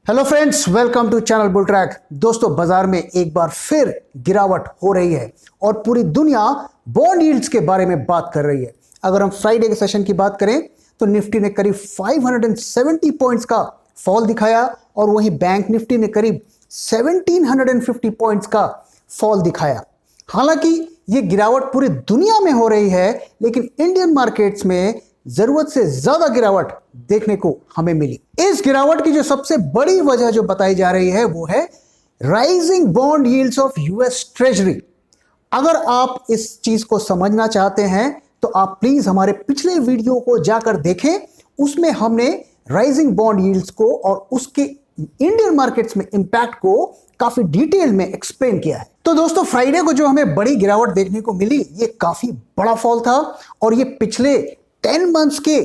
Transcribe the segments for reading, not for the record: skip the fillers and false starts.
Hello friends, welcome to channel bull track. दोस्तों, बाजार में एक बार फिर गिरावट हो रही है और पूरी दुनिया बॉन्ड यील्ड्स के बारे में बात कर रही है। अगर हम फ्राइडे के सेशन की बात करें तो निफ्टी ने करीब 570 पॉइंट्स का फॉल दिखाया और वहीं बैंक निफ्टी ने करीब 1750 पॉइंट्स का फॉल दिखाया। हालांकि ये गिरावट पूरी दुनिया में हो रही है, लेकिन इंडियन मार्केट्स में जरूरत से ज्यादा गिरावट देखने को हमें मिली। इस गिरावट की जो सबसे बड़ी वजह जो बताई जा रही है वो है rising bond yields of US treasury. अगर आप इस चीज को समझना चाहते हैं तो आप प्लीज हमारे पिछले वीडियो को जाकर देखें। उसमें हमने राइजिंग बॉन्ड यील्ड्स को और उसके इंडियन मार्केट्स में इंपैक्ट को काफी डिटेल में एक्सप्लेन किया है। तो दोस्तों, फ्राइडे को जो हमें बड़ी गिरावट देखने को मिली, ये काफी बड़ा फॉल था और ये पिछले 10 मंथ्स के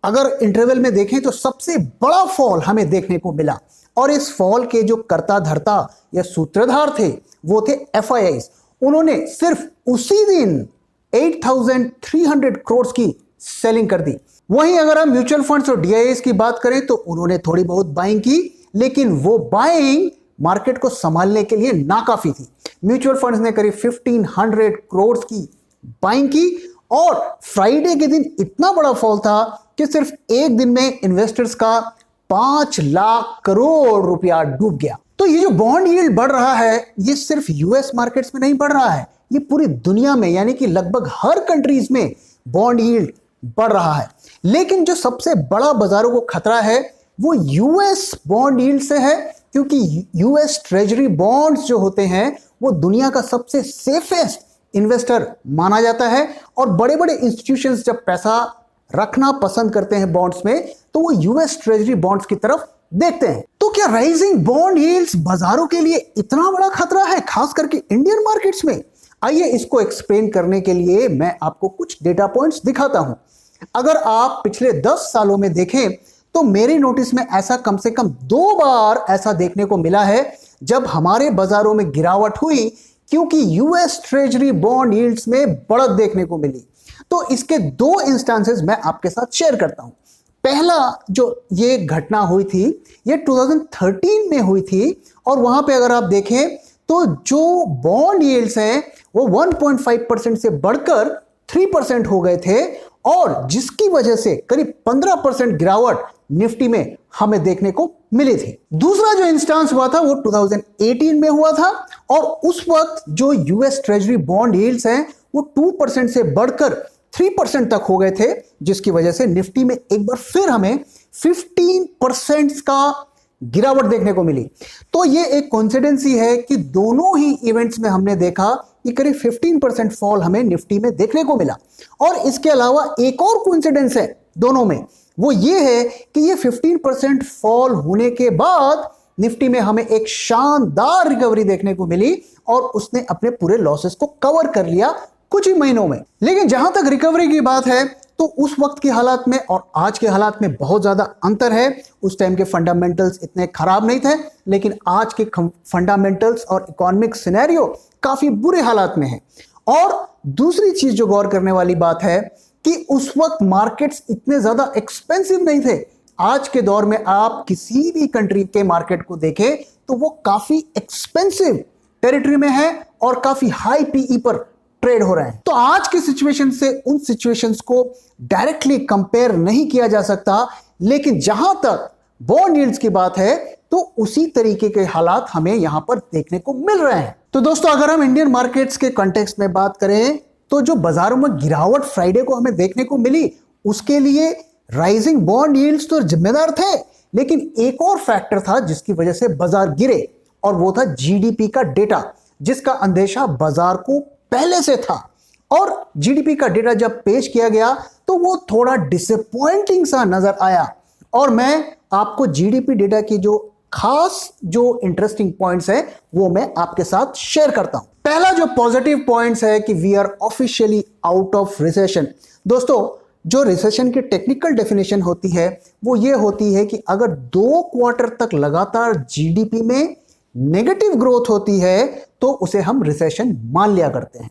अगर इंटरवल में देखें तो सबसे बड़ा फॉल हमें देखने को मिला। और इस फॉल के जो कर्ता धर्ता या सूत्रधार थे वो थे एफआईआईज। उन्होंने सिर्फ उसी दिन 8,300 करोड़ की सेलिंग कर दी। वहीं अगर हम म्यूचुअल फंड्स और डीआईएस की बात करें तो उन्होंने थोड़ी बहुत बाइंग की, लेकिन वो बाइंग मार्केट को संभालने के लिए नाकाफी थी। म्यूचुअल फंड्स ने करीब 1,500 करोड़ की बाइंग की और फ्राइडे के दिन इतना बड़ा फॉल था कि सिर्फ एक दिन में इन्वेस्टर्स का 5 लाख करोड़ रुपया डूब गया। तो ये जो बॉन्ड यील्ड बढ़ रहा है, ये सिर्फ यूएस मार्केट्स में नहीं बढ़ रहा है, ये पूरी दुनिया में यानी कि लगभग हर कंट्रीज में बॉन्ड यील्ड बढ़ रहा है। लेकिन जो सबसे बड़ा बाजारों को खतरा है वो यूएस बॉन्ड यील्ड से है, क्योंकि यूएस ट्रेजरी बॉन्ड्स जो होते हैं वो दुनिया का सबसे सेफेस्ट इन्वेस्टर माना जाता है। और बड़े बड़े इंस्टीट्यूशंस जब पैसा रखना पसंद करते हैं बॉन्ड्स में तो वो यूएस ट्रेजरी बॉन्ड्स की तरफ देखते हैं। तो क्या राइजिंग बॉन्ड यील्ड्स बाजारों के लिए इतना बड़ा खतरा है, खास करके इंडियन मार्केट्स में? आइए इसको एक्सप्लेन करने के लिए मैं आपको कुछ डेटा पॉइंट्स दिखाता हूं। अगर आप पिछले 10 सालों में देखें तो मेरी नोटिस में ऐसा कम से कम 2 बार ऐसा देखने को मिला है जब हमारे बाजारों में गिरावट हुई, क्योंकि यूएस ट्रेजरी बॉन्ड यील्ड्स में बढ़त देखने को मिली। तो इसके 2 इंस्टेंसेस मैं आपके साथ शेयर करता हूं। पहला जो ये घटना हुई थी ये 2013 में हुई थी और वहां पे अगर आप देखें तो जो बॉन्ड यील्ड्स हैं वो 1.5% से बढ़कर 3% हो गए थे और जिसकी वजह से करीब 15% गिरावट निफ्टी में हमें देखने को मिली थी। दूसरा जो इंस्टेंस हुआ था वो 2018 में हुआ था और उस वक्त जो यूएस ट्रेजरी बॉन्ड यील्ड्स हैं वो 2% से बढ़कर 3% तक हो गए थे, जिसकी वजह से निफ्टी में एक बार फिर हमें 15% का गिरावट देखने को मिली। तो ये एक कोइंसिडेंसी है कि दोनों ही इवेंट्स में हमने देखा कि करीब 15% फॉल हमें निफ्टी में देखने को मिला। और इसके अलावा एक और कोइंसिडेंस है दोनों में, वो ये है कि ये 15% फॉल होने के बाद निफ्टी में हमें एक शानदार रिकवरी देखने को मिली और उसने अपने पूरे लॉसेस को कवर कर लिया कुछ ही महीनों में। लेकिन जहां तक रिकवरी की बात है तो उस वक्त के हालात में और आज के हालात में बहुत ज्यादा अंतर है। उस टाइम के फंडामेंटल्स इतने खराब नहीं थे, लेकिन आज के फंडामेंटल्स और इकोनॉमिक सिनेरियो काफी बुरे हालात में है। और दूसरी चीज जो गौर करने वाली बात है कि उस वक्त मार्केट्स इतने ज्यादा एक्सपेंसिव नहीं थे। आज के दौर में आप किसी भी कंट्री के मार्केट को देखें तो वो काफी एक्सपेंसिव टेरिटरी में है और काफी हाई पीई पर ट्रेड हो रहे हैं। तो आज की सिचुएशन से उन सिचुएशंस को डायरेक्टली कंपेयर नहीं किया जा सकता, लेकिन जहां तक बॉन्ड यील्ड्स की बात है तो उसी तरीके के हालात हमें यहां पर देखने को मिल रहे हैं। तो दोस्तों, अगर हम इंडियन मार्केट्स के कॉन्टेक्स्ट में बात करें तो जो बाजारों में गिरावट फ्राइडे को हमें देखने को मिली उसके लिए राइजिंग बॉन्ड यील्ड्स तो जिम्मेदार थे, लेकिन एक और फैक्टर था जिसकी वजह से बाजार गिरे और वो था जीडीपी का डेटा, जिसका अंदेशा बाजार को पहले से था। और जीडीपी का डेटा जब पेश किया गया तो वो थोड़ा डिसअपॉइंटिंग सा नजर आया और मैं आपको जीडीपी डेटा की जो खास जो इंटरेस्टिंग पॉइंट्स है वो मैं आपके साथ शेयर करता हूं। पहला जो पॉजिटिव पॉइंट्स है कि we are officially out of recession. दोस्तों, जो रिसेशन की टेक्निकल डेफिनेशन होती है वो ये होती है कि अगर 2 क्वार्टर तक लगातार जीडीपी में नेगेटिव ग्रोथ होती है तो उसे हम रिसेशन मान लिया करते हैं।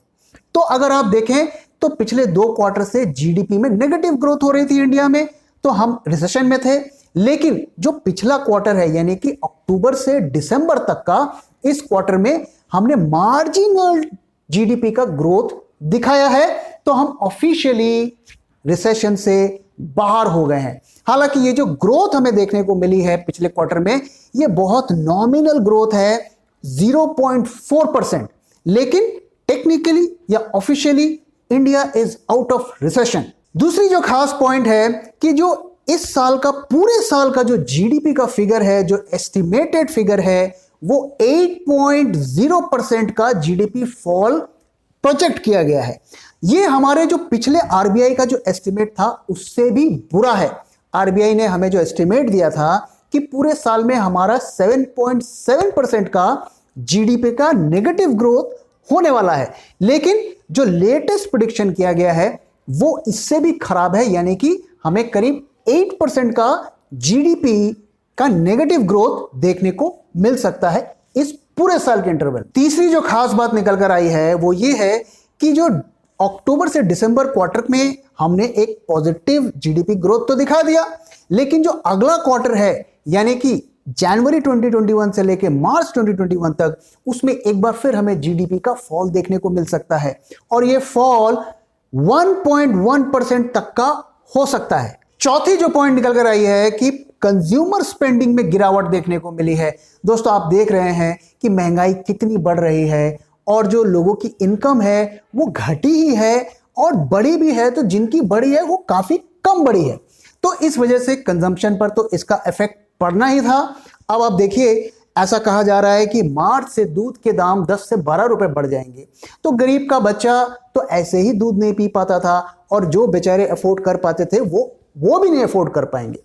तो अगर आप देखें तो पिछले 2 क्वार्टर से जीडीपी में नेगेटिव ग्रोथ हो रही थी इंडिया में, तो हम रिसेशन में थे। लेकिन जो पिछला क्वार्टर है यानी कि अक्टूबर से दिसंबर तक का, इस क्वार्टर में हमने मार्जिनल जीडीपी का ग्रोथ दिखाया है, तो हम ऑफिशियली रिसेशन से बाहर हो गए हैं। हालांकि ये जो ग्रोथ हमें देखने को मिली है पिछले क्वार्टर में, ये बहुत नॉमिनल ग्रोथ है 0.4%, लेकिन टेक्निकली या officially India is out of recession. दूसरी जो खास पॉइंट है कि जो इस साल का, पूरे साल का जो जीडीपी का फिगर है, जो एस्टिमेटेड फिगर है, वो 8.0% का जीडीपी फॉल प्रोजेक्ट किया गया है। ये हमारे जो पिछले आरबीआई का जो एस्टिमेट था उससे भी बुरा है। आरबीआई ने हमें जो एस्टिमेट दिया था कि पूरे साल में हमारा 7.7% का जीडीपी का नेगेटिव ग्रोथ होने वाला है, लेकिन जो लेटेस्ट प्रेडिक्शन किया गया है वो इससे भी खराब है, यानी कि हमें करीब 8% का जीडीपी का नेगेटिव ग्रोथ देखने को मिल सकता है इस पूरे साल के इंटरवल। तीसरी जो खास बात निकल कर आई है वो ये है कि जो अक्टूबर से दिसंबर क्वार्टर में हमने एक पॉजिटिव जीडीपी ग्रोथ तो दिखा दिया, लेकिन जो अगला क्वार्टर है यानी कि जनवरी 2021 से लेकर मार्च 2021 तक, उसमें एक बार फिर हमें जीडीपी का फॉल देखने को मिल सकता है, और ये फॉल 1.1% तक का हो सकता है। चौथी जो पॉइंट निकल कर आई है कि कंज्यूमर स्पेंडिंग में गिरावट देखने को मिली है। दोस्तों, आप देख रहे हैं कि महंगाई कितनी बढ़ रही है और जो लोगों की इनकम है वो घटी ही है और बढ़ी भी है, तो जिनकी बढ़ी है वो काफी कम बढ़ी है, तो इस वजह से कंजम्पशन पर तो इसका इफेक्ट पड़ना ही था। अब आप देखिए, ऐसा कहा जा रहा है कि मार्च से दूध के दाम 10 से 12 रुपए बढ़ जाएंगे, तो गरीब का बच्चा तो ऐसे ही दूध नहीं पी पाता था, और जो बेचारे अफोर्ड कर पाते थे वो भी नहीं अफोर्ड कर पाएंगे।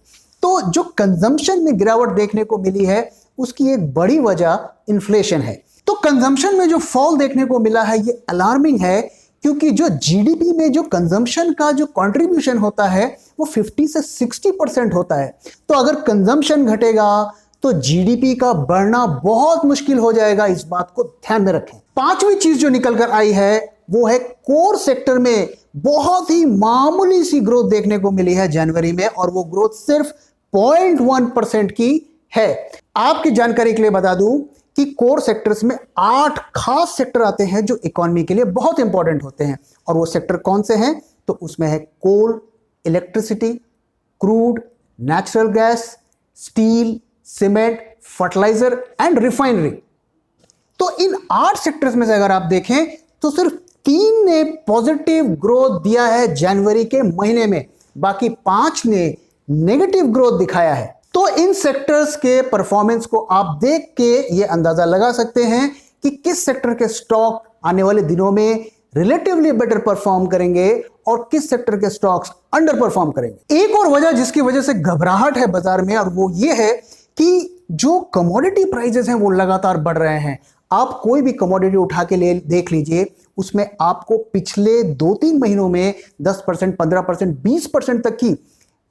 तो जो कंजम्पशन में गिरावट देखने को मिली है उसकी एक बड़ी वजह इन्फ्लेशन है। तो कंजम्पशन में जो फॉल देखने को मिला है ये अलार्मिंग है, क्योंकि जो जीडीपी में जो कंजम्पशन का जो कंट्रीब्यूशन होता है वो 50 से 60% होता है। तो अगर कंजम्पशन घटेगा तो जीडीपी का बढ़ना बहुत मुश्किल हो जाएगा, इस बात को ध्यान में रखें। पांचवी चीज जो निकल कर आई है वो है कोर सेक्टर में बहुत ही मामूली सी ग्रोथ देखने को मिली है जनवरी में, और वो ग्रोथ सिर्फ 0.1% की है। आपकी जानकारी के लिए बता दूं कि कोर सेक्टर्स में 8 खास सेक्टर आते हैं जो इकोनॉमी के लिए बहुत इंपॉर्टेंट होते हैं, और वो सेक्टर कौन से हैं? तो उसमें है coal, electricity, crude, natural gas, steel, cement, fertiliser and refinery. तो इन 8 सेक्टर्स में से अगर आप देखें तो सिर्फ 3 ने पॉजिटिव ग्रोथ दिया है जनवरी के महीने में, बाकी 5 ने नेगेटिव ग्रोथ दिखाया है। तो इन सेक्टर्स के परफॉर्मेंस को आप देख के ये अंदाजा लगा सकते हैं कि किस सेक्टर के स्टॉक आने वाले दिनों में रिलेटिवली बेटर परफॉर्म करेंगे और किस सेक्टर के स्टॉक्स अंडर परफॉर्म करेंगे। एक और वजह जिसकी वजह से घबराहट है बाजार में, और वो ये है कि जो कमोडिटी प्राइसेस हैं वो लगातार बढ़ रहे हैं। आप कोई भी कमोडिटी उठा के ले देख लीजिए, उसमें आपको पिछले 2-3 महीनों में 10%, 15%, 20% तक की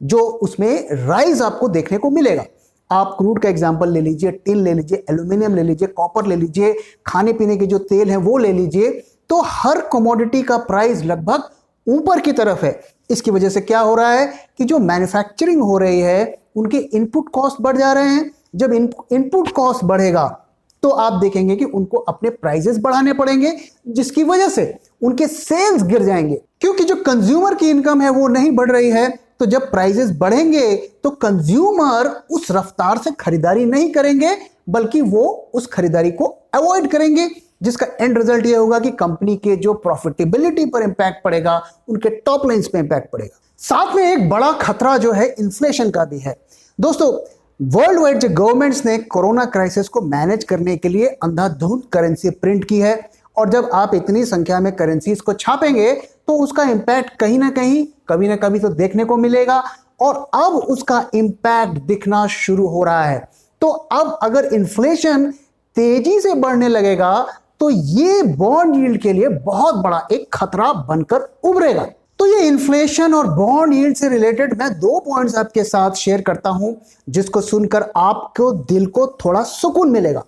जो उसमें राइज आपको देखने को मिलेगा। आप क्रूड का एग्जांपल ले लीजिए, टिन ले लीजिए, एल्यूमिनियम ले लीजिए, कॉपर ले लीजिए, खाने पीने के जो तेल हैं वो ले लीजिए, तो हर कमोडिटी का प्राइस लगभग ऊपर की तरफ है। इसकी वजह से क्या हो रहा है कि जो मैन्युफैक्चरिंग हो रही है उनके इनपुट कॉस्ट बढ़ जा रहे हैं। जब इनपुट कॉस्ट बढ़ेगा तो आप देखेंगे कि उनको अपने प्राइसेस बढ़ाने पड़ेंगे, जिसकी वजह से उनके सेल्स गिर जाएंगे, क्योंकि जो कंज्यूमर की इनकम है वो नहीं बढ़ रही है। तो जब प्राइसेस बढ़ेंगे तो कंज्यूमर उस रफ्तार से खरीदारी नहीं करेंगे, बल्कि वो उस खरीदारी को अवॉइड करेंगे, जिसका एंड रिजल्ट ये होगा कि कंपनी के जो प्रॉफिटेबिलिटी पर इंपैक्ट पड़ेगा, उनके टॉप लाइंस पे इंपैक्ट पड़ेगा। साथ में एक बड़ा खतरा जो है इन्फ्लेशन का भी है। दोस्तों, वर्ल्ड वाइड जो गवर्नमेंट्स ने कोरोना क्राइसिस को मैनेज करने के लिए अंधाधुंध करेंसी प्रिंट की है, और जब आप इतनी संख्या में करेंसीज को छापेंगे तो उसका इंपैक्ट कहीं ना कहीं, कभी ना कभी तो देखने को मिलेगा, और अब उसका इंपैक्ट दिखना शुरू हो रहा है। तो अब अगर इन्फ्लेशन तेजी से बढ़ने लगेगा तो ये बॉन्ड यील्ड के लिए बहुत बड़ा एक खतरा बनकर उभरेगा। तो ये इन्फ्लेशन और बॉन्ड यील्ड से रिलेटेड मैं 2 पॉइंट्स आपके साथ शेयर करता हूं, जिसको सुनकर आपको दिल को थोड़ा सुकून मिलेगा।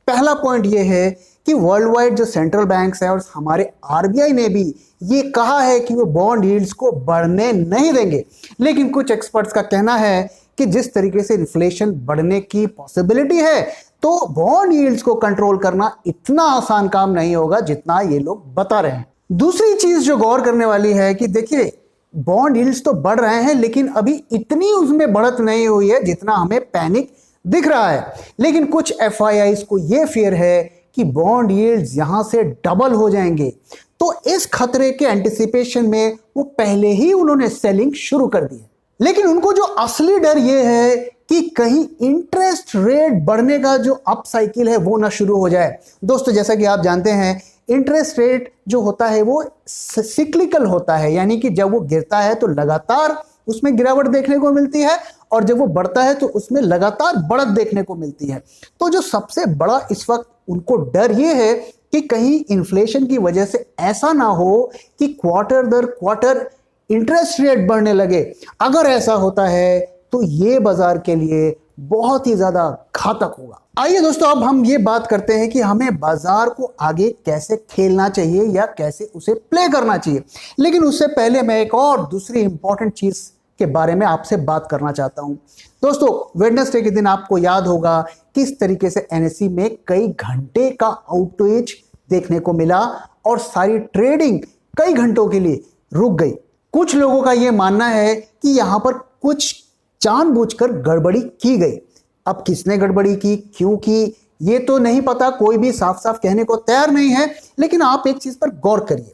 पहला पॉइंट ये है कि वर्ल्ड वाइड जो सेंट्रल बैंक्स है और हमारे आरबीआई ने भी ये कहा है कि वो बॉन्ड यील्ड्स को बढ़ने नहीं देंगे, लेकिन कुछ एक्सपर्ट्स का कहना है कि जिस तरीके से इन्फ्लेशन बढ़ने की पॉसिबिलिटी है, तो बॉन्ड यील्ड्स को कंट्रोल करना इतना आसान काम नहीं होगा जितना ये लोग बता रहे हैं। दूसरी चीज जो गौर करने वाली है कि देखिए, बॉन्ड यील्ड्स तो बढ़ रहे हैं लेकिन अभी इतनी उसमें बढ़त नहीं हुई है जितना हमें पैनिक दिख रहा है। लेकिन कुछ एफआईआईज को यह फियर है कि बॉन्ड यील्ड्स यहां से डबल हो जाएंगे, तो इस खतरे के एंटिसिपेशन में वो पहले ही उन्होंने सेलिंग शुरू कर दी है। लेकिन उनको जो असली डर ये है कि कहीं इंटरेस्ट रेट बढ़ने का जो अप साइकिल है वो ना शुरू हो जाए। दोस्तों, जैसा कि आप जानते हैं, इंटरेस्ट रेट जो होता है वो सिक्लिकल होता है, यानी कि जब वो गिरता है तो लगातार उसमें गिरावट देखने को मिलती है और जब वो बढ़ता है तो उसमें लगातार बढ़त देखने को मिलती है। तो जो सबसे बड़ा इस वक्त उनको डर ये है कि कहीं इन्फ्लेशन की वजह से ऐसा ना हो कि क्वार्टर दर क्वार्टर इंटरेस्ट रेट बढ़ने लगे। अगर ऐसा होता है तो ये बाजार के लिए बहुत ही ज्यादा घातक होगा। आइए दोस्तों, अब हम ये बात करते हैं कि हमें बाजार को आगे कैसे खेलना चाहिए या कैसे उसे प्ले करना चाहिए। लेकिन उससे पहले मैं एक और दूसरी इंपॉर्टेंट चीज के बारे में आपसे बात करना चाहता हूं। दोस्तों, वेडनेसडे के दिन आपको याद होगा किस तरीके से एनएसई में कई घंटे का आउटेज देखने को मिला और सारी ट्रेडिंग कई घंटों के लिए रुक गई। कुछ लोगों का यह मानना है कि यहां पर कुछ जानबूझकर गड़बड़ी की गई। अब किसने गड़बड़ी की, क्यों की, ये तो नहीं पता, कोई भी साफ साफ कहने को तैयार नहीं है। लेकिन आप एक चीज पर गौर करिए,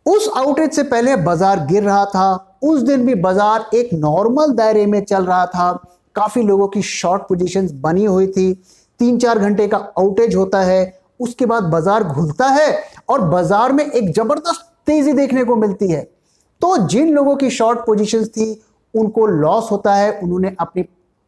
उस आउटेज से पहले बाजार गिर रहा था, उस दिन भी बाजार एक नॉर्मल दायरे में चल रहा था, काफी लोगों की शॉर्ट पोजीशंस बनी हुई थी। 3-4 घंटे का आउटेज होता है, उसके बाद बाजार घुलता है और बाजार में एक जबरदस्त तेजी देखने को मिलती है। तो जिन लोगों की शॉर्ट पोजीशंस थी उनको लॉस होता है, उन्होंने अपनी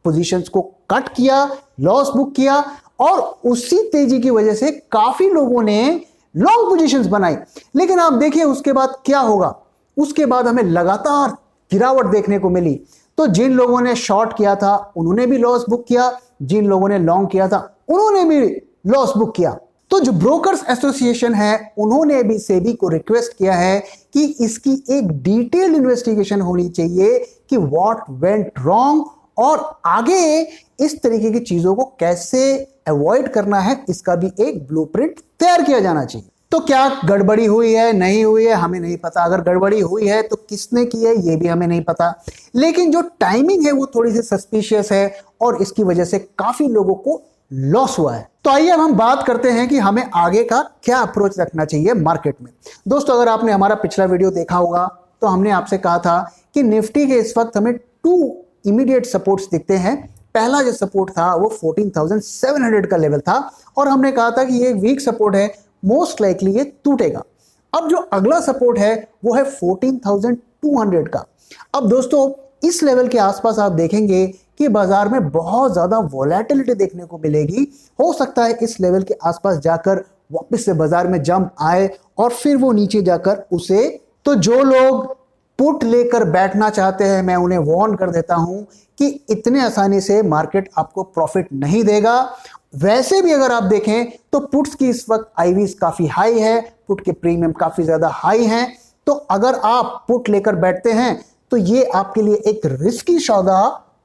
पोजीशंस को कट किया, लॉस बुक किया और उसी तेजी की वजह से काफी लोगों ने लॉन्ग पोजीशंस बनाई। लेकिन आप देखिए उसके बाद क्या होगा, उसके बाद हमें लगातार गिरावट देखने को मिली। तो जिन लोगों ने शॉर्ट किया था उन्होंने भी लॉस बुक किया, जिन लोगों ने लॉन्ग किया था उन्होंने भी लॉस बुक किया। तो जो ब्रोकर्स एसोसिएशन है उन्होंने भी सेबी को रिक्वेस्ट किया है कि इसकी एक डिटेल्ड इन्वेस्टिगेशन होनी चाहिए कि व्हाट वेंट रॉन्ग और आगे इस तरीके की चीजों को कैसे अवॉइड करना है, इसका भी एक ब्लूप्रिंट तैयार किया जाना चाहिए। तो क्या गड़बड़ी हुई है, नहीं हुई है, हमें नहीं पता। अगर गड़बड़ी हुई है तो किसने की है ये भी हमें नहीं पता। लेकिन जो टाइमिंग है वो थोड़ी सी सस्पिशियस है और इसकी वजह से काफी लोगों को लॉस हुआ है। तो आइए अब हम बात करते हैं कि हमें आगे का क्या अप्रोच रखना चाहिए मार्केट में। दोस्तों, अगर आपने हमारा पिछला वीडियो देखा होगा तो हमने आपसे कहा था कि निफ्टी के इस वक्त हमें 2 इमीडिएट सपोर्ट्स दिखते हैं। पहला जो सपोर्ट था वो 14,700 का लेवल था और हमने कहा था कि ये वीक सपोर्ट है, मोस्ट लाइकली ये टूटेगा। अब जो अगला सपोर्ट है वो है 14,200 का। अब दोस्तों, इस लेवल के आसपास आप देखेंगे कि बाजार में बहुत ज्यादा वोलेटिलिटी देखने को मिलेगी। हो सकता है इस लेवल के आसपास जाकर वापस से बाजार में जंप आए और फिर वो नीचे जाकर उसे, तो जो लोग पुट लेकर बैठना चाहते हैं मैं उन्हें वार्न कर देता हूं कि इतने आसानी से मार्केट आपको प्रॉफिट नहीं देगा। वैसे भी अगर आप देखें तो पुट्स की इस वक्त आईवीज काफी हाई है, पुट के प्रीमियम काफी ज्यादा हाई हैं। तो अगर आप पुट लेकर बैठते हैं तो ये आपके लिए एक रिस्की सौदा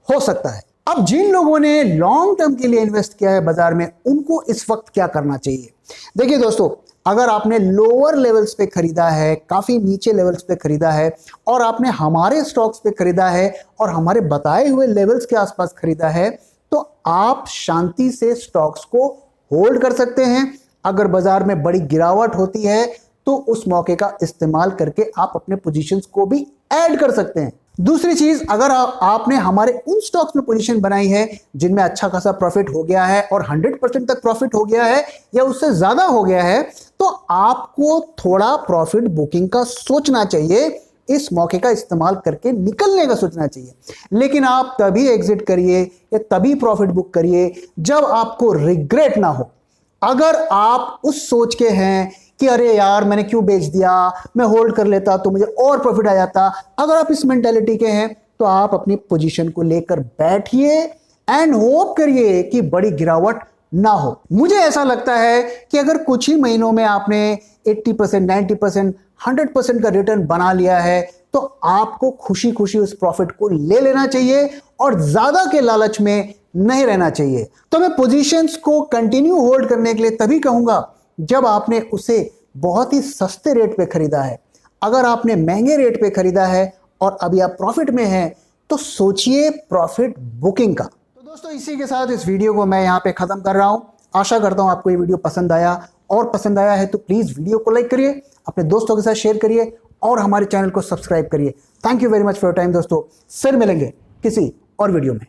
हो सकता है। अब जिन लोगों ने लॉन्ग टर्म के लिए इन्वेस्ट किया है बाजार में, उनको इस वक्त क्या करना चाहिए? देखिए दोस्तों, अगर आपने लोअर लेवल्स पे खरीदा है, काफी नीचे लेवल्स पे खरीदा है और आपने हमारे स्टॉक्स पे खरीदा है और हमारे बताए हुए लेवल्स के आसपास खरीदा है, तो आप शांति से स्टॉक्स को होल्ड कर सकते हैं। अगर बाजार में बड़ी गिरावट होती है तो उस मौके का इस्तेमाल करके आप अपने पोजीशंस को भी ऐड कर सकते हैं। दूसरी चीज, अगर आपने हमारे उन स्टॉक्स में पोजीशन बनाई है जिनमें अच्छा खासा प्रॉफिट हो गया है और 100% तक प्रॉफिट हो गया है या उससे ज्यादा हो गया है, तो आपको थोड़ा प्रॉफिट बुकिंग का सोचना चाहिए, इस मौके का इस्तेमाल करके निकलने का सोचना चाहिए। लेकिन आप तभी एग्जिट करिए या तभी प्रॉफिट बुक करिए जब आपको रिग्रेट ना हो। अगर आप उस सोच के हैं कि अरे यार मैंने क्यों बेच दिया, मैं होल्ड कर लेता तो मुझे और प्रॉफिट आ जाता, अगर आप इस मेंटालिटी के हैं तो आप अपनी पोजीशन को लेकर बैठिए एंड होप करिए कि बड़ी गिरावट ना हो। मुझे ऐसा लगता है कि अगर कुछ ही महीनों में आपने 80%, 90%, 100% का रिटर्न बना लिया है तो आपको खुशी खुशी उस प्रॉफिट को ले लेना चाहिए और ज्यादा के लालच में नहीं रहना चाहिए। तो मैं पोजीशंस को कंटिन्यू होल्ड करने के लिए तभी कहूंगा जब आपने उसे बहुत ही सस्ते रेट पे खरीदा है। अगर आपने महंगे रेट पे खरीदा है और अभी आप प्रॉफिट में हैं तो सोचिए प्रॉफिट बुकिंग का। तो दोस्तों इसी के साथ इस वीडियो को मैं यहां पे खत्म कर रहा हूं। आशा करता हूं आपको ये वीडियो पसंद आया, और पसंद आया है तो प्लीज वीडियो को लाइक करिए, अपने दोस्तों के साथ शेयर करिए और हमारे चैनल को सब्सक्राइब करिए। Thank you very much for your time दोस्तों। फिर मिलेंगे किसी और वीडियो में।